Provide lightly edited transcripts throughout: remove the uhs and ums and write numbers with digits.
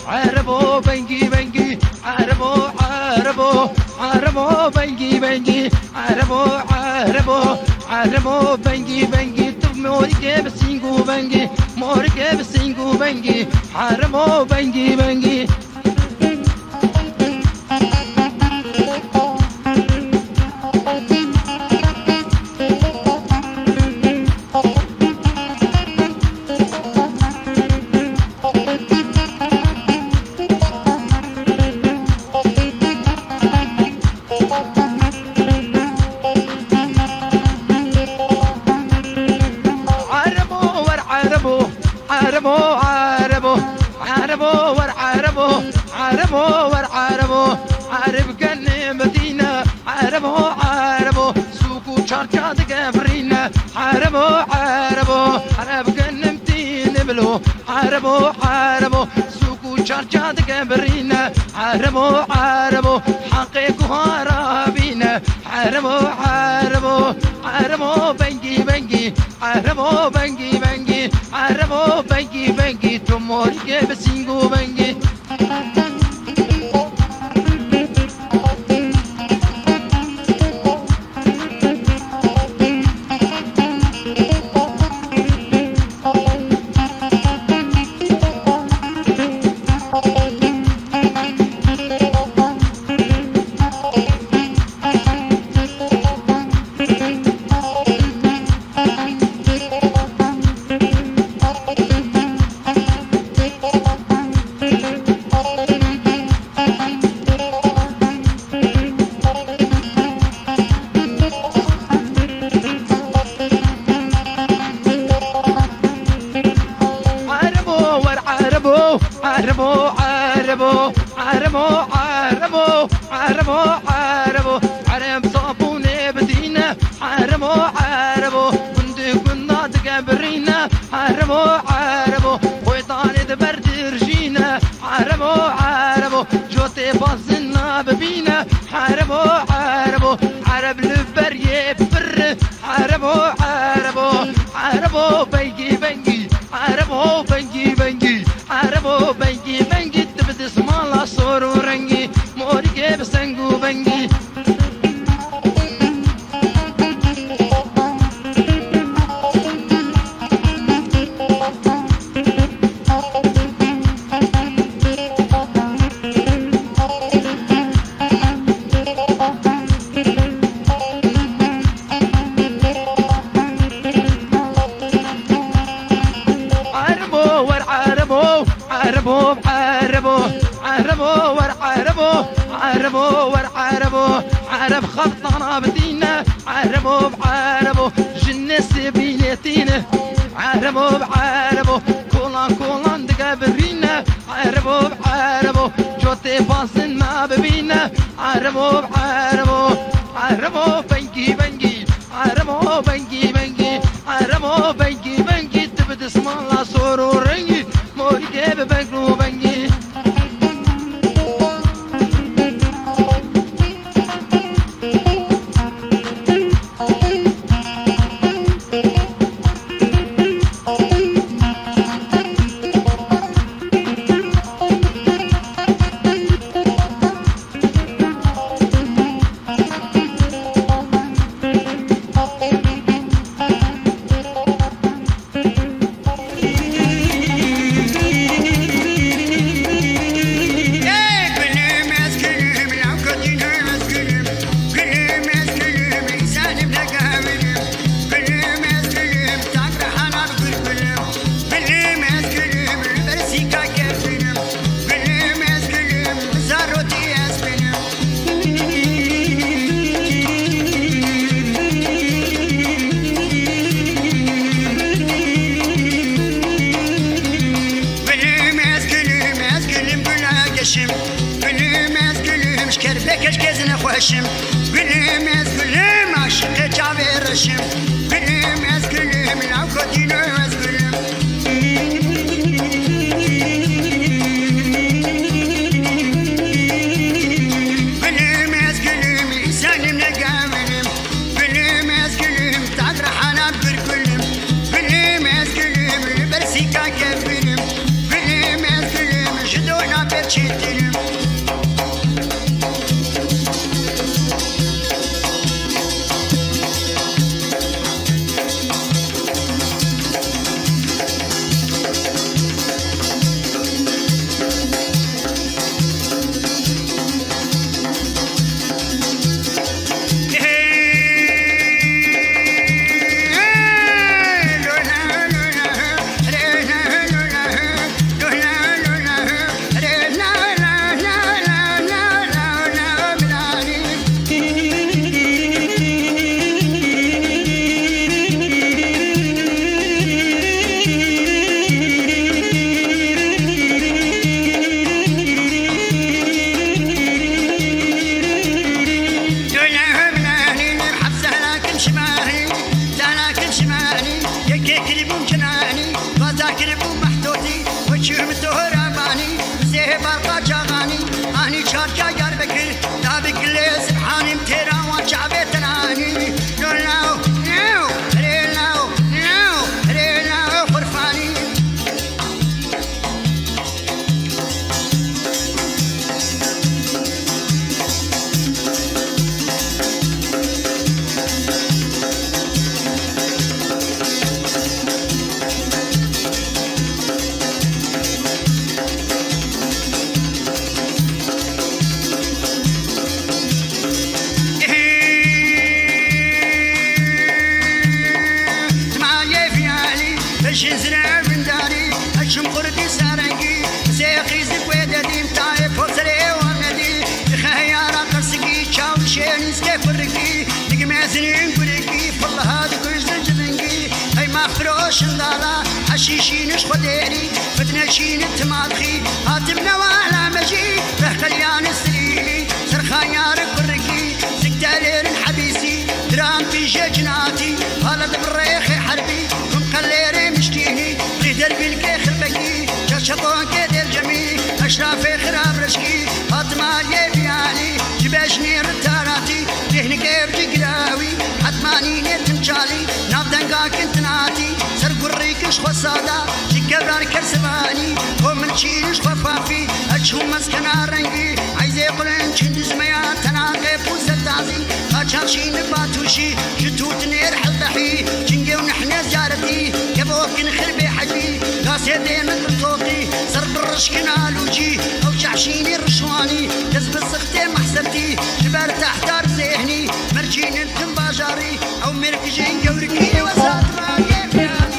عربو بنجي بنجي عربو عربو عربو بنجي بنجي عربو عربو عربو بنجي بنجي موركي بسينجو بنجي موركي بسينجو بنجي عربو بنجي بنجي عربو عربو عربو ور عربو عربو ور عربو عرب قلي مدينة عربو عربو سوقو شاركات قفرينا عربو عربو عرب قلي مدينة بلو عربو عربو سوقو شاركات قفرينا عربو عربو حقيقو هرابينا عربو عربو عربو بنجي بنجي عربو بنجي بنجي عربو بنجي بنجي تموركي بسينجو بنجي عربو عربو عربو عربو عربو عربو عرب صابوني بدينا عربو عربو كنا تقبرينا عربو عربو ويطاني برد رجينا عربو عربو جوتي بازنا ببينا عربو عربو عرب لبريه بفر عربو عربو عربو بنجي بنجي عربو بنجي بنجي عربو بنجي بنجي تبدي اسمالا صور ورنجي موركي بسنجو بنجي عربو عربو عربو ور عربو عربو ور عربو عرب خطنا بدينا عربو بعربو جنس بينتينا عربو بعربو كولان كولان دقابرينا عربو بعربو جوتي باصن ما ببينا عربو بعربو عربو بنجي بنجي عربو بنجي بنجي عربو بنجي بنجي تبد اسم الله صور ورنجي موركي ببنجو بنجي خوشم گلیم از گلیم عاشق جاویرشم گلیم از گلیم لو کدینو از گلیم گلیم از گلیم انسانم نگامنم گلیم از گلیم تدرحنا برگلیم گلیم از گلیم برسیکا کبریم گلیم از گلیم جدونا تشتري شزنا من داري أشم قردي سارنجي سيخي زكويدتي متاعي فوصلي وندي خيارا قرصقي شاو شيني سكيف الرقي نقمازني نقرقي فالله هذا كويس نجبنجي هاي ما فروش ندالا حشيشي نشخو ديري فتنشي نتماضخي هاتمنا وعلى مجي رهقليان السليلي سرخيار الرقي سكتالير الحبيسي درام في جناتي هلا بالريخي حربي قليري مشتيني في دربي الكيخ البكي جاشطون كدير جميل أشرافي خراب رشكي هاتمالي بيالي جباشني رتاراتي دهني كيف جقراوي حتماني نتمشالي نافدنقا كنت ناتي سرقو الريكش خصادا جكبران كرسباني ومن شينش خفافي أجهم مسكنا رنقي عايزي قلن شندز ميا تناقي بوزة تعزي أجهرشي نباتوشي جتوت نير حلبحي جنقي ونحن زيارتي كبوك نخربي حجي قاسيتي من صوتي صرب الرشكنا لوجي أو جعشيني الرشواني كذب السختي محسرتي جبار تحتار ذهني مرجين انتم باجاري أو مركجين قوركي وسات ما يبياني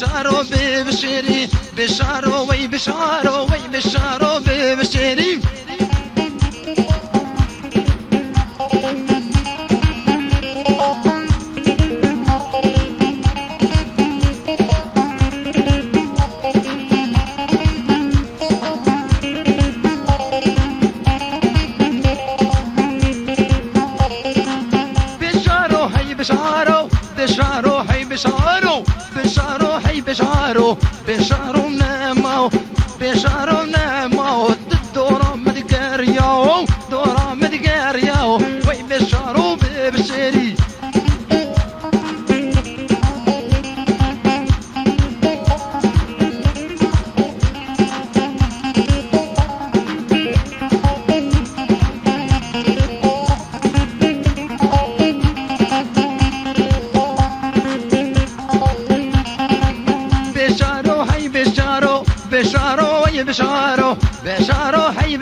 بشارو ببشري بشارو وي بشارو وي بشارو ببشري بشارو هي بشارو بشارو هي بشارو بشارو هي بشارو بشارو نامو بشارو نامو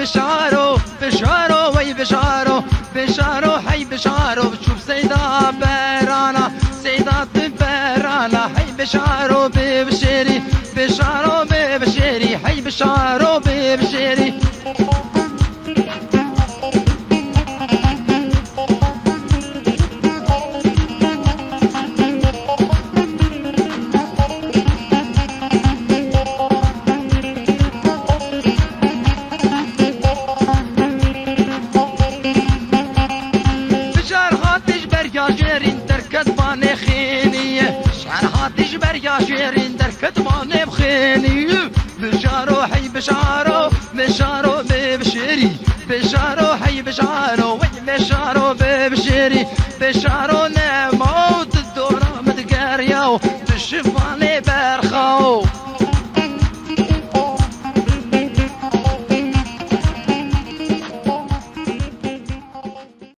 بشارو بشارو وي بشارو بشارو حي بشارو بتشوف سيدة برانا سيدة برانا حي بشارو ببشيري بشارو ببشيري حي بشارو ببشيري شيرين دركت ماني بخيني بشارو حي بشارو بشارو ببشيري بشارو حي بشارو وي بشارو ببشيري